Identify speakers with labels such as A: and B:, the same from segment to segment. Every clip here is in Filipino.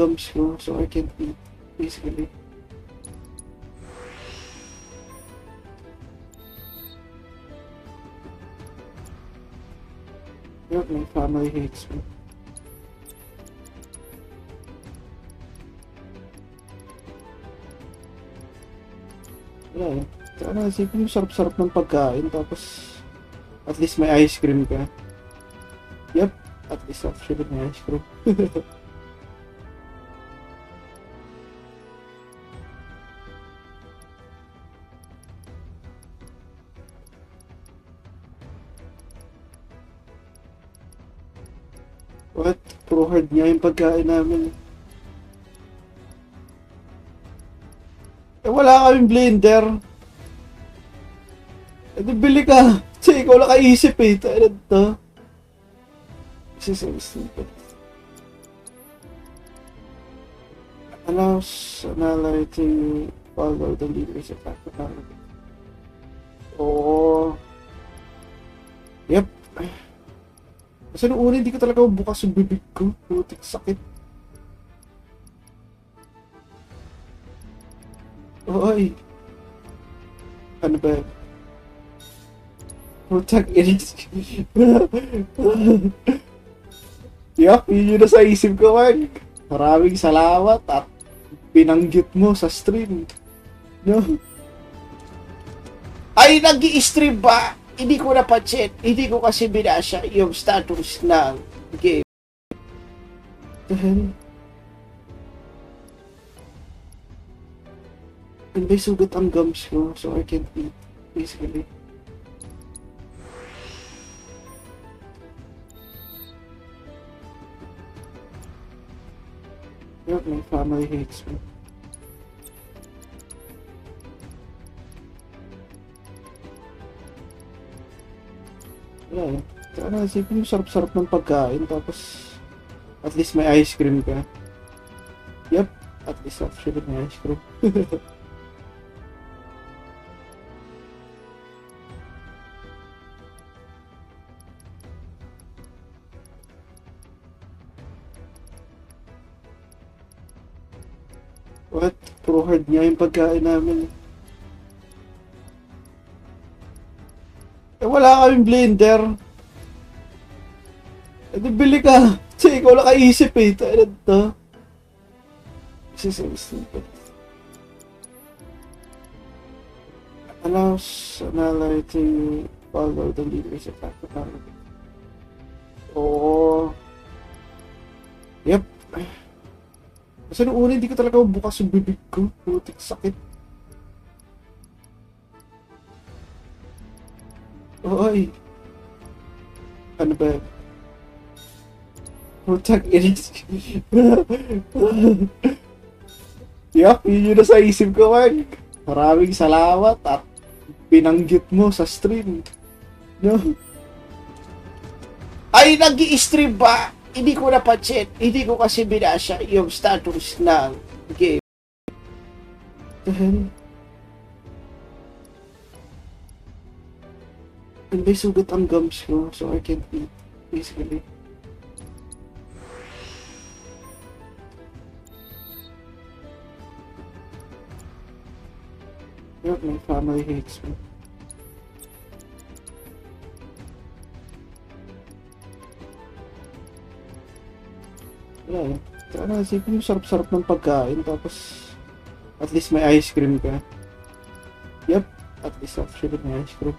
A: gums ko, so I can't eat, basically. Yep, my family hates me. Wala eh. Kaya naisipin yung sarap-sarap ng pagkain, tapos at least may ice cream ka. Yep, at least actually may ice cream. What? Puro hard nga yung pagkain namin. Eh wala kaming blender. Eh di bili ka. Kasi ikaw lang kaisip eh. Tayo na to. This is so stupid. Allows an ally to follow the leader's attack. Oo. Yep. Kasi nung una hindi ko talaga bukas yung bibig ko. Putik sakit. Oy. Ano ba? Putak inis. Yup, yun yung nasa isip ko, man. Maraming salamat at pinanggit mo sa stream. No? Ay, nag-i-stream ba? Hindi ko napansin. Hindi ko kasi binasya yung status ng game. Dahil may sugat ang gums ko, so I can't eat, basically. Yep, my family hates me. Wala eh. Kaya naisipin yung sarap-sarap ng pagkain, tapos at least may ice cream ka. Yep, at least actually may ice cream. What? Puro hard nga yung pagkain namin. Eh wala kaming blender. Eh di bili ka. Kasi ikaw lang kaisip eh. Tayo na to. This is so stupid. Allows an ally to follow the leader's attack. Oo. Yep. Kasi nung una hindi ko talaga bukas yung bibig ko. Putik sakit. Oy. Ano ba? Putak inis. Yup, yun yung nasa isip ko, man. Maraming salamat at pinanggit mo sa stream. No? Ay, nag-i-stream ba? Hindi ko napansin. Hindi ko kasi binasya yung status ng game. Dahil may sugat ang gums ko, so I can't eat, basically. Yep, my family hates me. Wala eh. Kaya naisipin yung sarap-sarap ng pagkain, tapos at least may ice cream ka. Yep, at least actually may ice cream.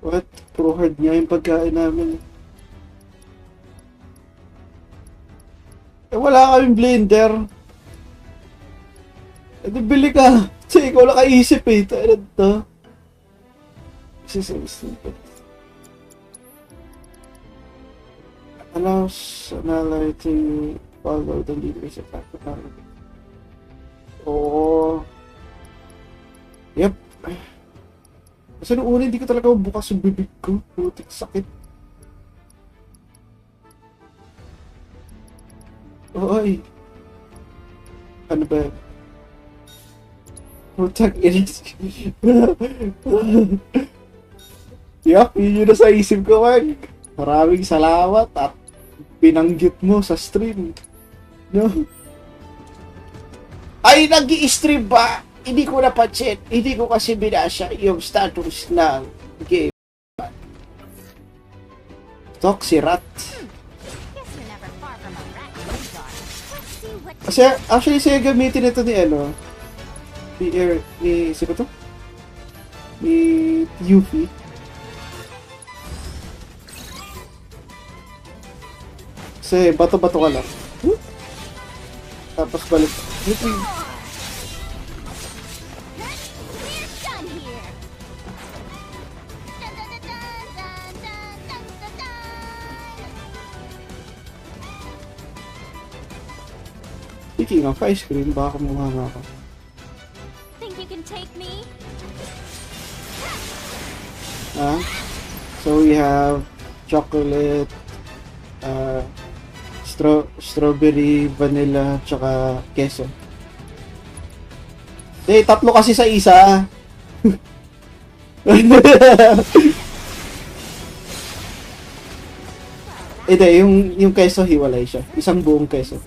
A: What? Puro hard nga yung pagkain namin. Eh wala kaming blender. Eh di bili ka. Kasi ikaw lang kaisip eh. Tayo na to. This is so stupid. Allows an ally to follow the leader's attack. Oo. Yep. Kasi nung una hindi ko talaga bukas yung bibig ko. Putik sakit. Oy. Ano ba? Putang ina. Yup, yun yung nasa isip ko, man. Maraming salamat at pinanggit mo sa stream. No? Ay, nag-i-stream ba? Hindi ko napansin. Hindi ko kasi binasa yung status ng game. Toxirat. Kasi, actually, siya gamitin ito ni ano, ni sino to? Ni Yuffie. Kasi, bato-bato ka lang. Tapos balik. Yuffie. Speaking of ice cream, baka mukha nga ako.
B: Think you can take me?
A: So we have chocolate, strawberry, vanilla, tsaka queso. Tatlo kasi sa isa. Yung queso hiwalay siya. Isang buong queso.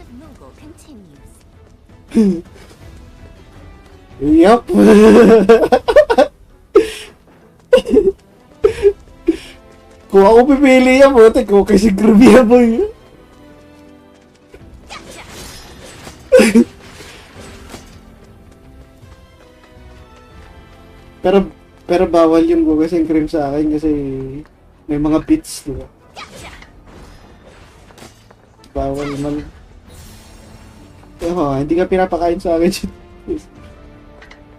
A: Yup. Kung ako pipili yan, buti ko kasi grubya mo yun. pero bawal yung gugasing cream sa akin kasi may mga bits, diba? Bawal man. Hindi ka pinapakain sa akin.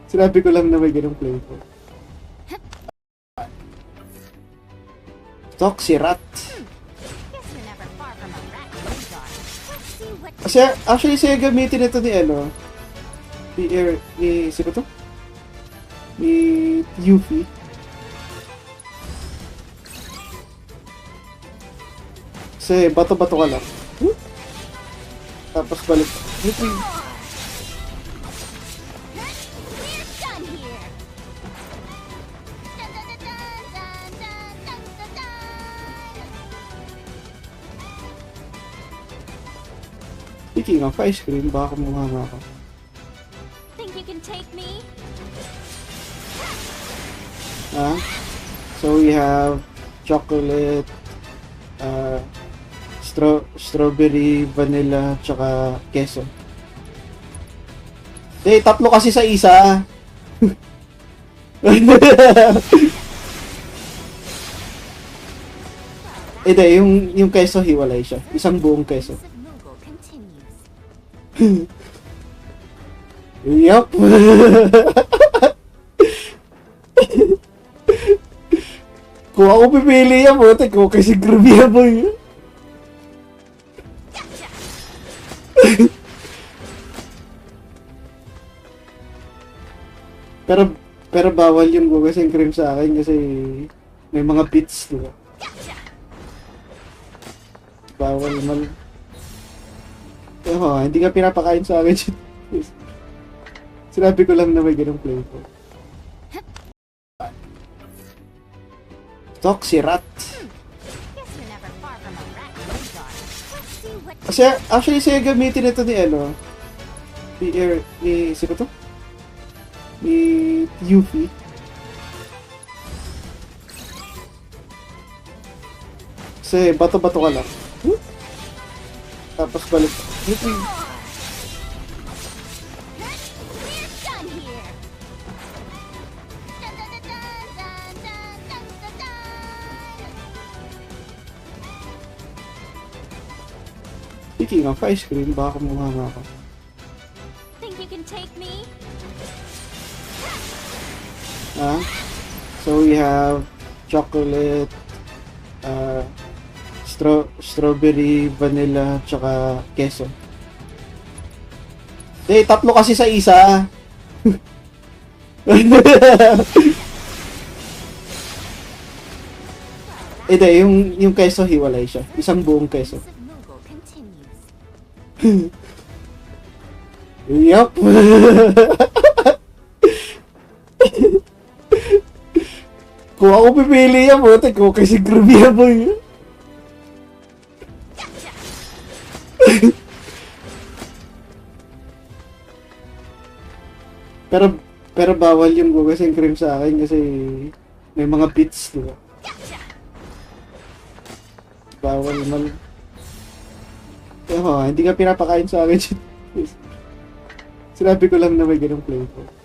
A: Sinabi ko lang na may ganong flavor. Toxirat. Kasi, actually, siya gamitin ito ni ano, ni sino to? Ni Yuffie. Kasi, bato-bato ka lang. Tapos balik. Yuffie. Speaking of ice cream, baka mukha nga ako.
B: Think you can take me?
A: So we have chocolate, strawberry, vanilla, tsaka queso. Tatlo kasi sa isa. Yung queso hiwalay siya. Isang buong queso. Yup. Kung ako pipili yan, buti ko kasi grubya mo yun. pero bawal yung gugasing cream sa akin kasi may mga bits, diba? Bawal man. Hindi ka pinapakain sa akin. Sinabi ko lang na may ganong flavor. Toxirat. Kasi, actually, siya gamitin ito ni ano, ni sino to? Ni Yuffie. Kasi, bato-bato ka lang. Tapos balik. Yuffie. Speaking of ice cream, baka mukha nga ako.
B: Think you can take me?
A: So we have chocolate, strawberry, vanilla, tsaka queso. Tatlo kasi sa isa. Yung queso hiwalay siya. Isang buong queso. Yup. Kung ako pipili yan, buti ko kasi creamy yan, boy. pero pero bawal yung bugas and cream sa akin kasi may mga bits, di ba? Bawal naman. Hindi ka pinapakain sa akin. Sinabi ko lang na may ganung flavor.